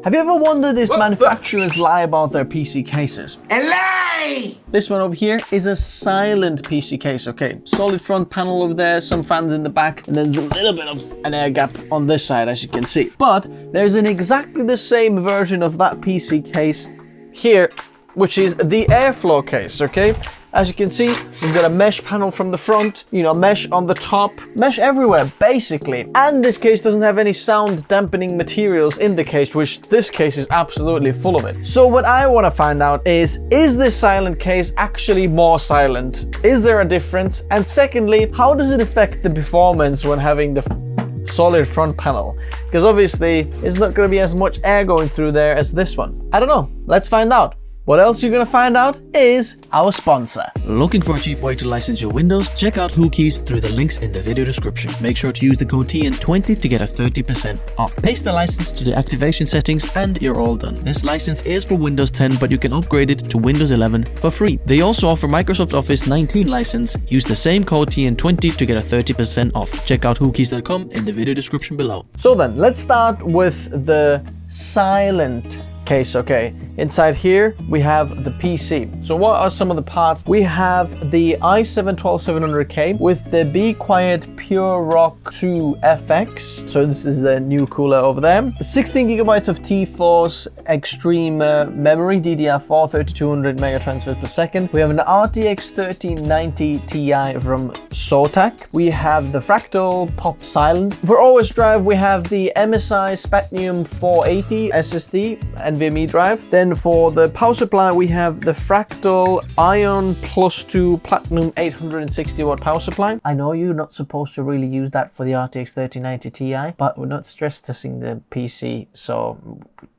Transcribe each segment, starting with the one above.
Have you ever wondered if manufacturers lie about their PC cases? A lie! This one over here is a silent PC case, okay? Solid front panel over there, some fans in the back, and then there's a little bit of an air gap on this side, as you can see. But there's an exactly the same version of that PC case here, which is the airflow case, okay? As you can see, we've got a mesh panel from the front, you know, mesh on the top, mesh everywhere, basically. And this case doesn't have any sound dampening materials in the case, which this case is absolutely full of it. So what I want to find out is this silent case actually more silent? Is there a difference? And secondly, how does it affect the performance when having the solid front panel? Because obviously, it's not going to be as much air going through there as this one. I don't know. Let's find out. What else you're gonna find out is our sponsor. Looking for a cheap way to license your Windows? Check out WhoKeys through the links in the video description. Make sure to use the code TN20 to get a 30% off. Paste the license to the activation settings and you're all done. This license is for Windows 10, but you can upgrade it to Windows 11 for free. They also offer Microsoft Office 19 license. Use the same code TN20 to get a 30% off. Check out WhoKeys.com in the video description below. So then, let's start with the silent case, okay? Inside here, we have the PC. So what are some of the parts? We have the i7-12700K with the Be Quiet Pure Rock 2 FX. So this is the new cooler over there. 16 gigabytes of T-Force Extreme memory, DDR4, 3200 mega transfers per second. We have an RTX 3090 Ti from Zotac. We have the Fractal Pop Silent. For OS drive, we have the MSI Spectrum 480 SSD NVMe drive. Then for the power supply, we have the Fractal Ion Plus 2 Platinum 860 watt power supply. I know you're not supposed to really use that for the RTX 3090 Ti, but we're not stress testing the PC, so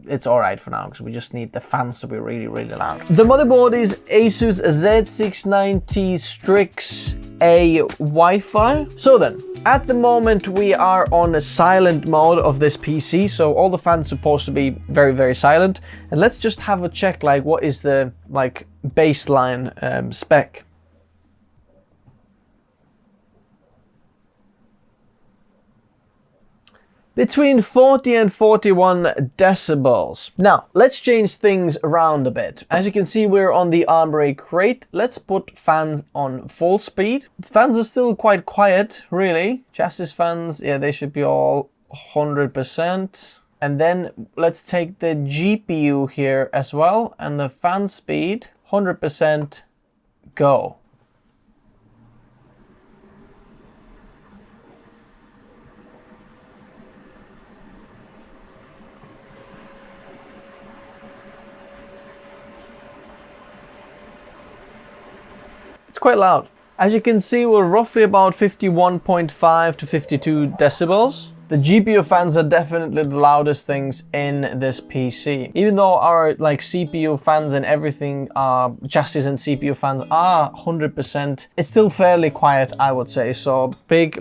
it's alright for now because we just need the fans to be really, really loud. The motherboard is Asus Z690 Strix A Wi-Fi. So then, at the moment we are on a silent mode of this PC, so all the fans are supposed to be very, very silent. And let's just have a check, like what is the baseline spec. Between 40 and 41 decibels. Now, let's change things around a bit. As you can see, we're on the Armoury crate. Let's put fans on full speed. Fans are still quite quiet, really. Chassis fans, yeah, they should be all 100%. And then let's take the GPU here as well, and the fan speed, 100%, go. It's quite loud. As you can see, we're roughly about 51.5 to 52 decibels. The GPU fans are definitely the loudest things in this PC. Even though our CPU fans and everything, chassis and CPU fans are 100%, it's still fairly quiet, I would say. So big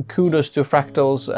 kudos to Fractal's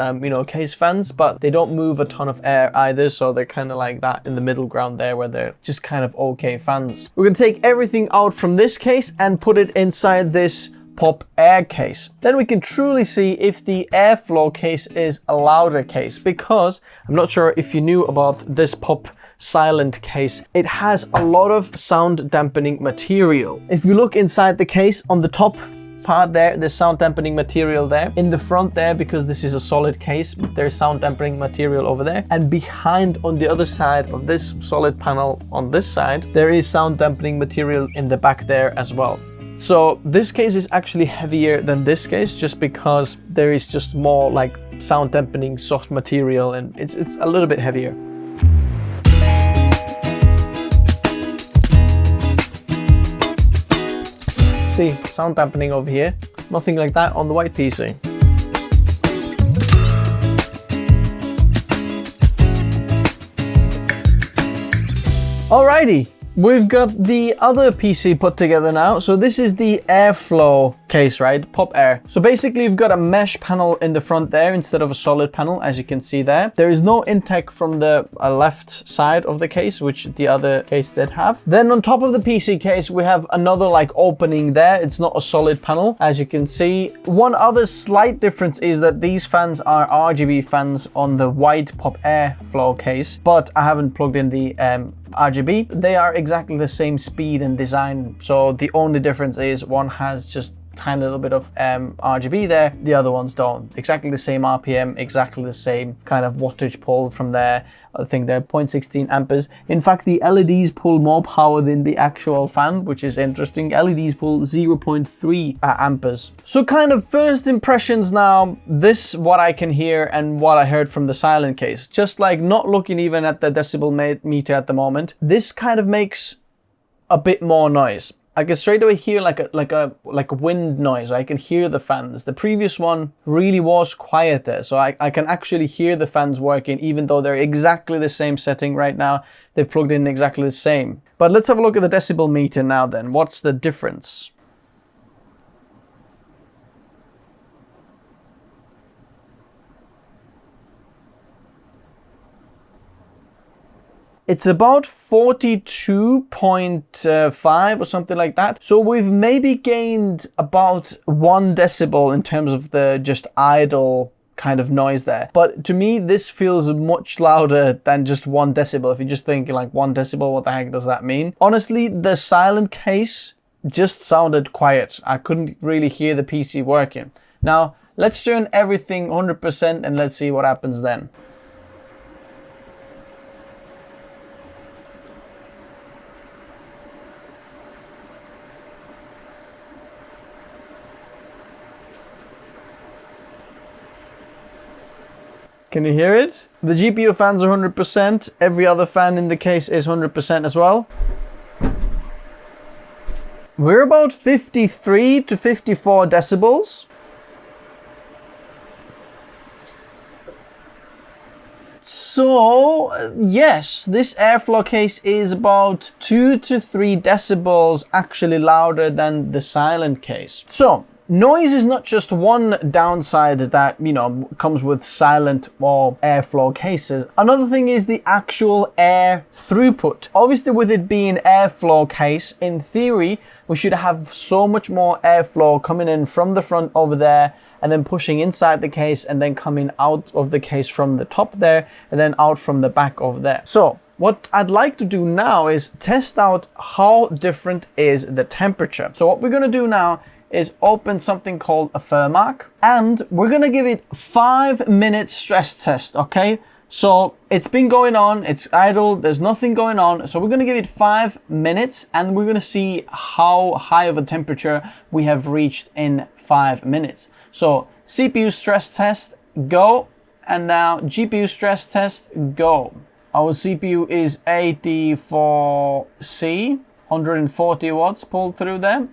case fans, but they don't move a ton of air either, so they're kind of like that in the middle ground there where they're just kind of okay fans. We're gonna take everything out from this case and put it inside this Pop Air case. Then we can truly see if the airflow case is a louder case, because I'm not sure if you knew about this Pop Silent case. It has a lot of sound dampening material. If you look inside the case, on the top part there, there's sound dampening material there. In the front there, because this is a solid case, there's sound dampening material over there. And behind, on the other side of this solid panel on this side, there is sound dampening material in the back there as well. So this case is actually heavier than this case, just because there is just more sound dampening soft material, and it's a little bit heavier. See, sound dampening over here, nothing like that on the white PC. Alrighty. We've got the other PC put together now. So this is the airflow case, right? Pop Air. So basically you've got a mesh panel in the front there instead of a solid panel, as you can see there. There is no intake from the left side of the case, which the other case did have. Then on top of the PC case, we have another like opening there. It's not a solid panel, as you can see. One other slight difference is that these fans are RGB fans on the white Pop Air floor case, but I haven't plugged in the RGB. They are exactly the same speed and design, so the only difference is one has just tiny little bit of RGB there, the other ones don't. Exactly the same RPM, exactly the same kind of wattage pull from there. I think they're 0.16 amperes. In fact, the LEDs pull more power than the actual fan, which is interesting. LEDs pull 0.3 amperes. So kind of first impressions now, this what I can hear and what I heard from the silent case. Just like not looking even at the decibel meter at the moment, this kind of makes a bit more noise. I can straight away hear like a wind noise. I can hear the fans. The previous one really was quieter, so I can actually hear the fans working, even though they're exactly the same setting right now. They've plugged in exactly the same. But let's have a look at the decibel meter now then. What's the difference? It's about 42.5 or something like that. So we've maybe gained about 1 decibel in terms of the just idle kind of noise there. But to me, this feels much louder than just 1 decibel. If you're just thinking like 1 decibel, what the heck does that mean? Honestly, the silent case just sounded quiet. I couldn't really hear the PC working. Now, let's turn everything 100% and let's see what happens then. Can you hear it? The GPU fans are 100%. Every other fan in the case is 100% as well. We're about 53 to 54 decibels. So, yes, this airflow case is about 2 to 3 decibels actually louder than the silent case. So, noise is not just one downside that, comes with silent or airflow cases. Another thing is the actual air throughput. Obviously, with it being airflow case, in theory, we should have so much more airflow coming in from the front over there and then pushing inside the case and then coming out of the case from the top there and then out from the back over there. So, what I'd like to do now is test out how different is the temperature. So what we're going to do now is open something called a Thermark, and we're gonna give it 5 minutes stress test, okay? So it's been going on, it's idle, there's nothing going on. So we're gonna give it 5 minutes and we're gonna see how high of a temperature we have reached in 5 minutes. So CPU stress test, go. And now GPU stress test, go. Our CPU is 84C, 140 watts pulled through there.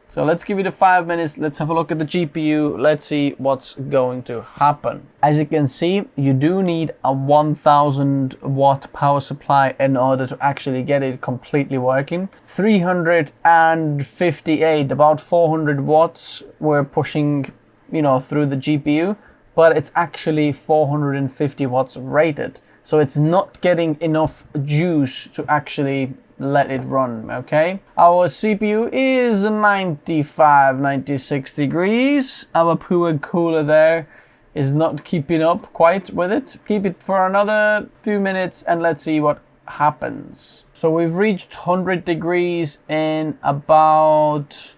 So let's give it a 5 minutes. Let's have a look at the GPU. Let's see what's going to happen. As you can see, you do need a 1000 watt power supply in order to actually get it completely working. 358, about 400 watts we're pushing, through the GPU, but it's actually 450 watts rated. So it's not getting enough juice to actually let it run, okay? Our CPU is 95, 96 degrees. Our poor cooler there is not keeping up quite with it. Keep it for another few minutes and let's see what happens. So we've reached 100 degrees in about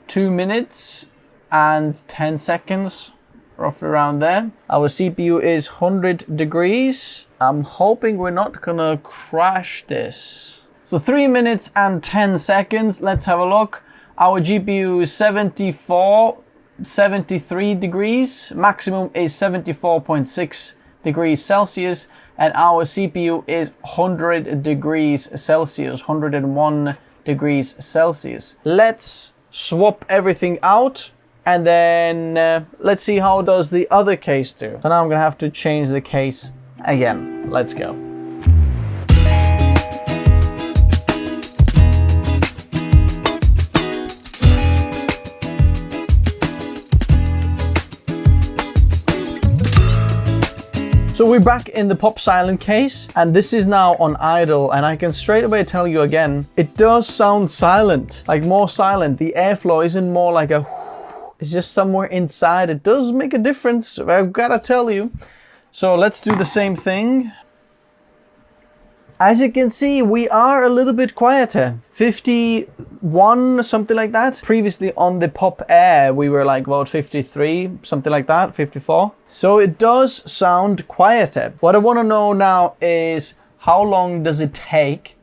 2 minutes and 10 seconds, roughly around there. Our CPU is 100 degrees. I'm hoping we're not gonna crash this. So 3 minutes and 10 seconds, let's have a look. Our GPU is 73 degrees, maximum is 74.6 degrees Celsius, and our CPU is 100 degrees Celsius, 101 degrees Celsius. Let's swap everything out and then let's see how does the other case do. So now I'm gonna have to change the case again. Let's go. So we're back in the pop silent case, and this is now on idle, and I can straight away tell you again, it does sound silent, like more silent. The airflow isn't more like a it's just somewhere inside. It does make a difference, I've gotta tell you. So let's do the same thing. As you can see, we are a little bit quieter. 51, something like that. Previously on the pop air, we were like about 53, something like that, 54. So it does sound quieter. What I want to know now is how long does it take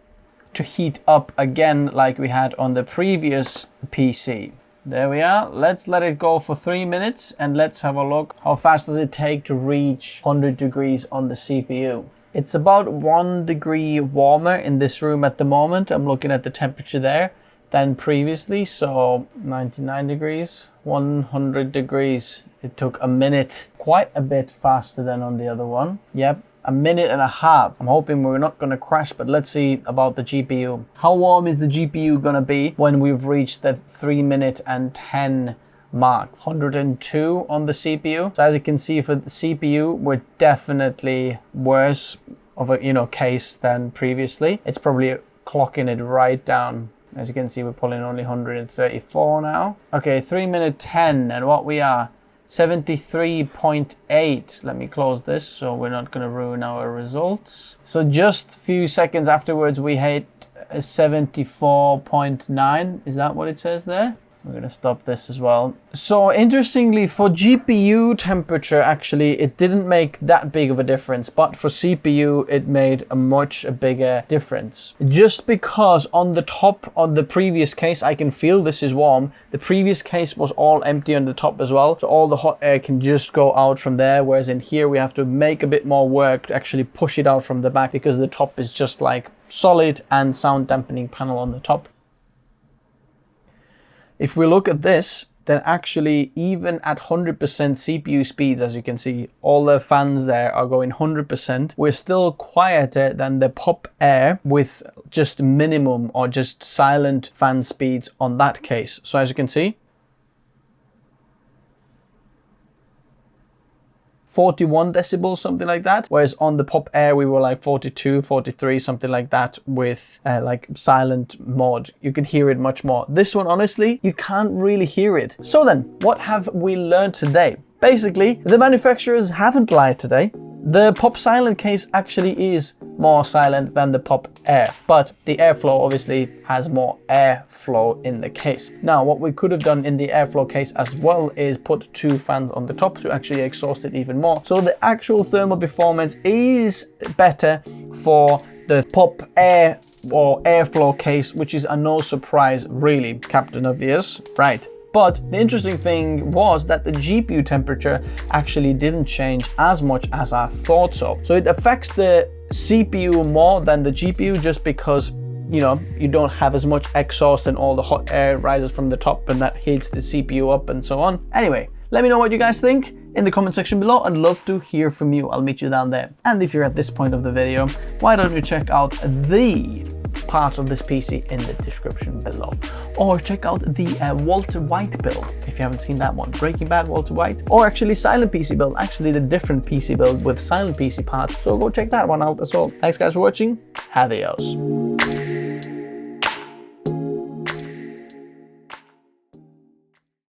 to heat up again like we had on the previous PC. There we are. Let's let it go for 3 minutes and let's have a look. How fast does it take to reach 100 degrees on the CPU? It's about 1 degree warmer in this room at the moment. I'm looking at the temperature there than previously. So 99 degrees, 100 degrees. It took a minute, quite a bit faster than on the other one. Yep. A minute and a half. I'm hoping we're not going to crash, but let's see about the GPU. How warm is the GPU going to be when we've reached the 3 minute and 10 mark? 102 on the CPU. So as you can see for the CPU, we're definitely worse of a case than previously. It's probably clocking it right down. As you can see, we're pulling only 134 now. Okay, 3 minute 10, and what we are 73.8. Let me close this so we're not going to ruin our results. So just a few seconds afterwards, we hit 74.9. Is that what it says there? We're going to stop this as well. So interestingly, for GPU temperature, actually, it didn't make that big of a difference. But for CPU, it made a much bigger difference. Just because on the top of the previous case, I can feel this is warm. The previous case was all empty on the top as well. So all the hot air can just go out from there. Whereas in here, we have to make a bit more work to actually push it out from the back because the top is just like solid and sound dampening panel on the top. If we look at this, then actually even at 100% CPU speeds, as you can see, all the fans there are going 100%. We're still quieter than the pop air with just minimum or just silent fan speeds on that case. So as you can see, 41 decibels, something like that. Whereas on the pop air, we were like 42, 43, something like that with like silent mode. You can hear it much more. This one, honestly, you can't really hear it. So then, what have we learned today? Basically, the manufacturers haven't lied today. The pop silent case actually is more silent than the pop air, but the airflow obviously has more airflow in the case. Now, what we could have done in the airflow case as well is put 2 fans on the top to actually exhaust it even more. So the actual thermal performance is better for the pop air or airflow case, which is a no surprise really, Captain Obvious, right? But the interesting thing was that the GPU temperature actually didn't change as much as I thought so. So it affects the CPU more than the GPU just because, you know, you don't have as much exhaust and all the hot air rises from the top and that heats the CPU up and so on. Anyway, let me know what you guys think in the comment section below. I'd love to hear from you. I'll meet you down there. And if you're at this point of the video, why don't you check out the parts of this PC in the description below, or check out the Walter White build if you haven't seen that one, Breaking Bad Walter White, or actually Silent PC build, actually the different PC build with Silent PC parts, so go check that one out as well. Thanks guys for watching, adios.